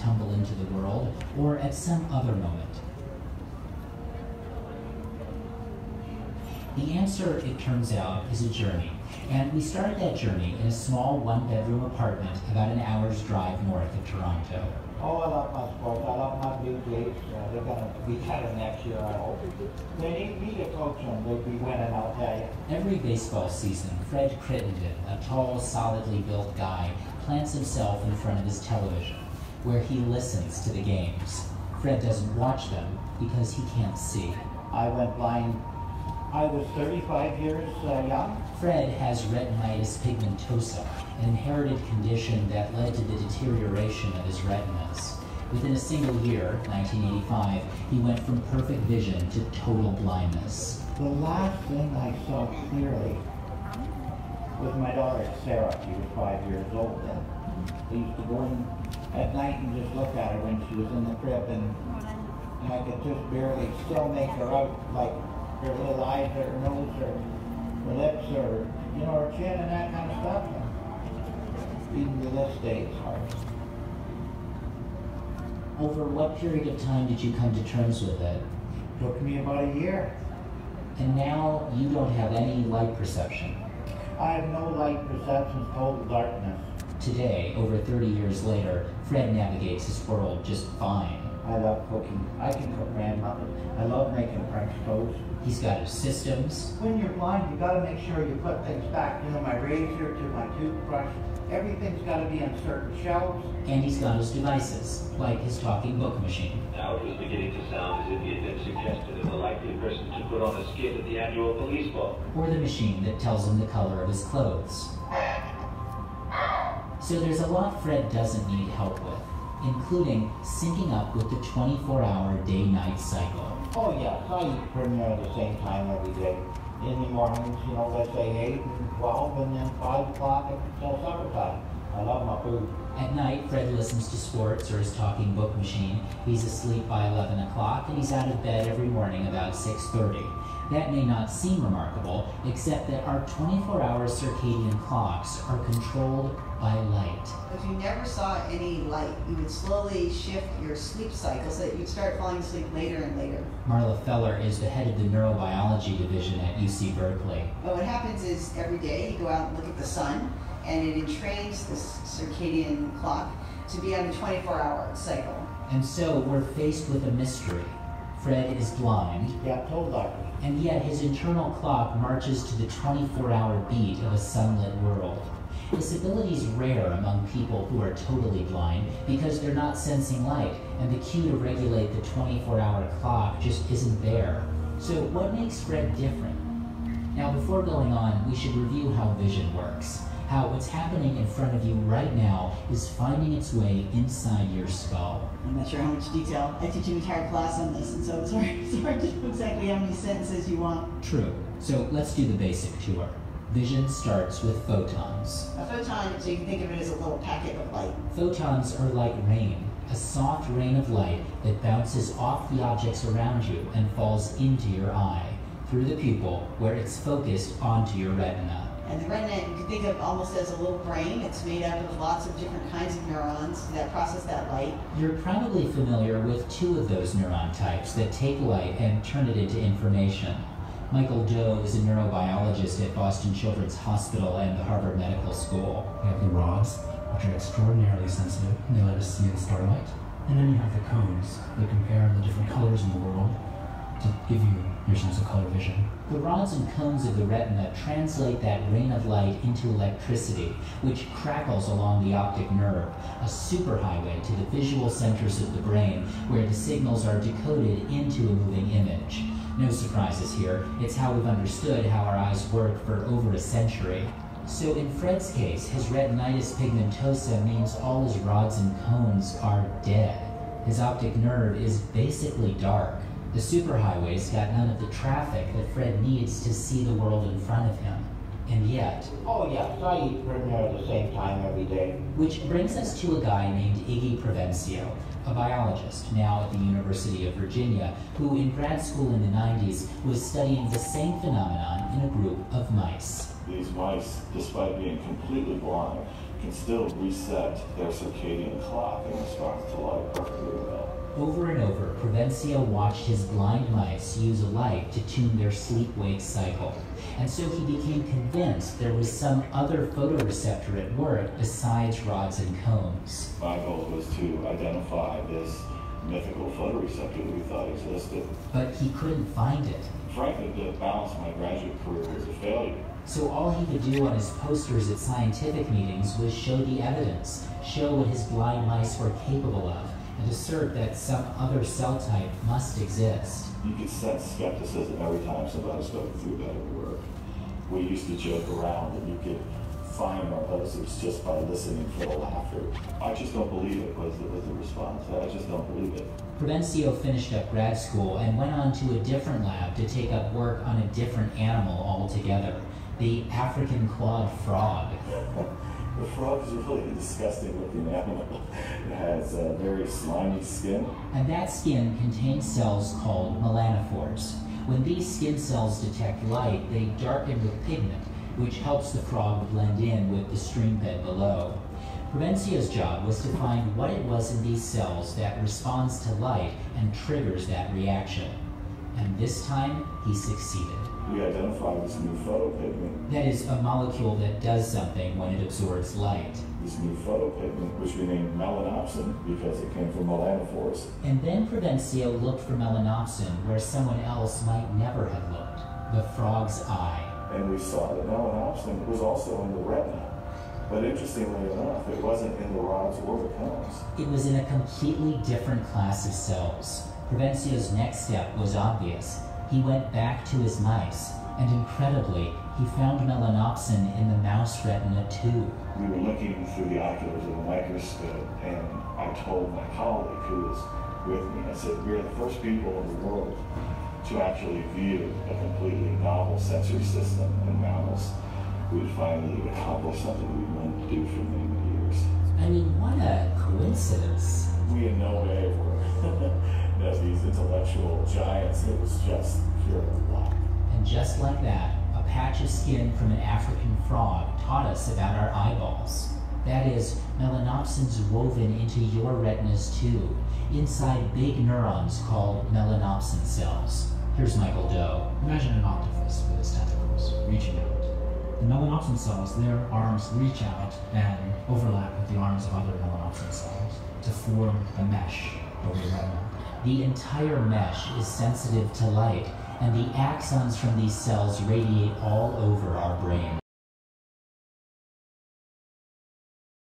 tumble into the world, or at some other moment? The answer, it turns out, is a journey. And we started that journey in a small one-bedroom apartment about an hour's drive north of Toronto. Oh, I love my sports. I love my Blue Jays. They're going to be better next year, I hope. They need me to coach them. They'll be winning, I'll tell you. Every baseball season, Fred Crittenden, a tall, solidly built guy, plants himself in front of his television, where he listens to the games. Fred doesn't watch them because he can't see. I went blind. I was 35 years young. Fred has retinitis pigmentosa, an inherited condition that led to the deterioration of his retinas. Within a single year, 1985, he went from perfect vision to total blindness. The last thing I saw clearly was my daughter Sarah. She was 5 years old then. I used to go in at night and just look at her when she was in the crib, and I could just barely still make her out, like her little eyes, or her nose, or her lips, or, you know, her chin and that kind of stuff. And even to this day, it's hard. Over what period of time did you come to terms with it? Took me about a year. And now you don't have any light perception. I have no light perception, total darkness. Today, over 30 years later, Fred navigates his world just fine. I love cooking. I can cook grandmother. I love making French toast. He's got his systems. When you're blind, you gotta make sure you put things back. You know, my razor to my toothbrush, everything's gotta be on certain shelves. And he's got his devices, like his talking book machine. Now it was beginning to sound as if he had been suggested as a likely person to put on a skit at the annual police ball. Or the machine that tells him the color of his clothes. So there's a lot Fred doesn't need help with, including syncing up with the 24-hour day-night cycle. Oh yes, I eat pretty near the same time every day. In the mornings, you know, let's say 8 and 12, and then 5 o'clock until supper time. I love my food. At night, Fred listens to sports or his talking book machine. He's asleep by 11 o'clock, and he's out of bed every morning about 6:30. That may not seem remarkable, except that our 24-hour circadian clocks are controlled by light. If you never saw any light, you would slowly shift your sleep cycle so that you'd start falling asleep later and later. Marla Feller is the head of the neurobiology division at UC Berkeley. But what happens is every day you go out and look at the sun, and it entrains this circadian clock to be on a 24-hour cycle. And so we're faced with a mystery. Fred is blind. Yeah, total darkness. And yet his internal clock marches to the 24-hour beat of a sunlit world. This ability is rare among people who are totally blind because they're not sensing light, and the cue to regulate the 24-hour clock just isn't there. So what makes Fred different? Now, before going on, we should review how vision works. How what's happening in front of you right now is finding its way inside your skull. I'm not sure how much detail. I teach an entire class on this, and so it's hard to know exactly how many sentences you want. True. So let's do the basic tour. Vision starts with photons. A photon, so you can think of it as a little packet of light. Photons are like rain, a soft rain of light that bounces off the objects around you and falls into your eye, through the pupil, where it's focused onto your retina. And the retina, you can think of almost as a little brain. It's made up of lots of different kinds of neurons that process that light. You're probably familiar with two of those neuron types that take light and turn it into information. Michael Doe is a neurobiologist at Boston Children's Hospital and the Harvard Medical School. You have the rods, which are extraordinarily sensitive, and they let us see in starlight. And then you have the cones that compare the different colors in the world to give you your sense of color vision. The rods and cones of the retina translate that rain of light into electricity, which crackles along the optic nerve, a superhighway to the visual centers of the brain, where the signals are decoded into a moving image. No surprises here. It's how we've understood how our eyes work for over a century. So in Fred's case, his retinitis pigmentosa means all his rods and cones are dead. His optic nerve is basically dark. The superhighway's got none of the traffic that Fred needs to see the world in front of him. And yet... Oh yes, I eat pretty near the same time every day. Which brings us to a guy named Iggy Provencio, a biologist now at the University of Virginia, who in grad school in the 90s was studying the same phenomenon in a group of mice. These mice, despite being completely blind, can still reset their circadian clock in response to light perfectly well. Over and over, Provencio watched his blind mice use light to tune their sleep-wake cycle. And so he became convinced there was some other photoreceptor at work besides rods and cones. My goal was to identify this mythical photoreceptor that we thought existed. But he couldn't find it. Frankly, the balance of my graduate career was a failure. So all he could do on his posters at scientific meetings was show the evidence, show what his blind mice were capable of, and assert that some other cell type must exist. You could sense skepticism every time somebody spoke through better work. We used to joke around that you could find our posters just by listening for the laughter. I just don't believe it was the response. I just don't believe it. Provencio finished up grad school and went on to a different lab to take up work on a different animal altogether, the African clawed frog. The frog is really a disgusting looking animal. It has a very slimy skin. And that skin contains cells called melanophores. When these skin cells detect light, they darken with pigment, which helps the frog blend in with the stream bed below. Provencio's job was to find what it was in these cells that responds to light and triggers that reaction. And this time, he succeeded. We identified this new photopigment. That is, a molecule that does something when it absorbs light. This new photopigment, which we named melanopsin because it came from melanophores. And then Provencio looked for melanopsin where someone else might never have looked, the frog's eye. And we saw that melanopsin was also in the retina. But interestingly enough, it wasn't in the rods or the cones. It was in a completely different class of cells. Provencio's next step was obvious. He went back to his mice, and incredibly, he found melanopsin in the mouse retina too. We were looking through the oculars of a microscope, and I told my colleague who was with me, I said, we're the first people in the world to actually view a completely novel sensory system in mammals. We had finally accomplished something we wanted to do for many, many years. I mean, what a coincidence. We in no way were these intellectual giants. It was just pure luck. And just like that, a patch of skin from an African frog taught us about our eyeballs. That is, melanopsin's woven into your retinas too, inside big neurons called melanopsin cells. Here's Michael Doe. Imagine an octopus with its tentacles reaching out. The melanopsin cells, their arms reach out and overlap with the arms of other melanopsin cells to form a mesh over the retina. The entire mesh is sensitive to light, and the axons from these cells radiate all over our brain.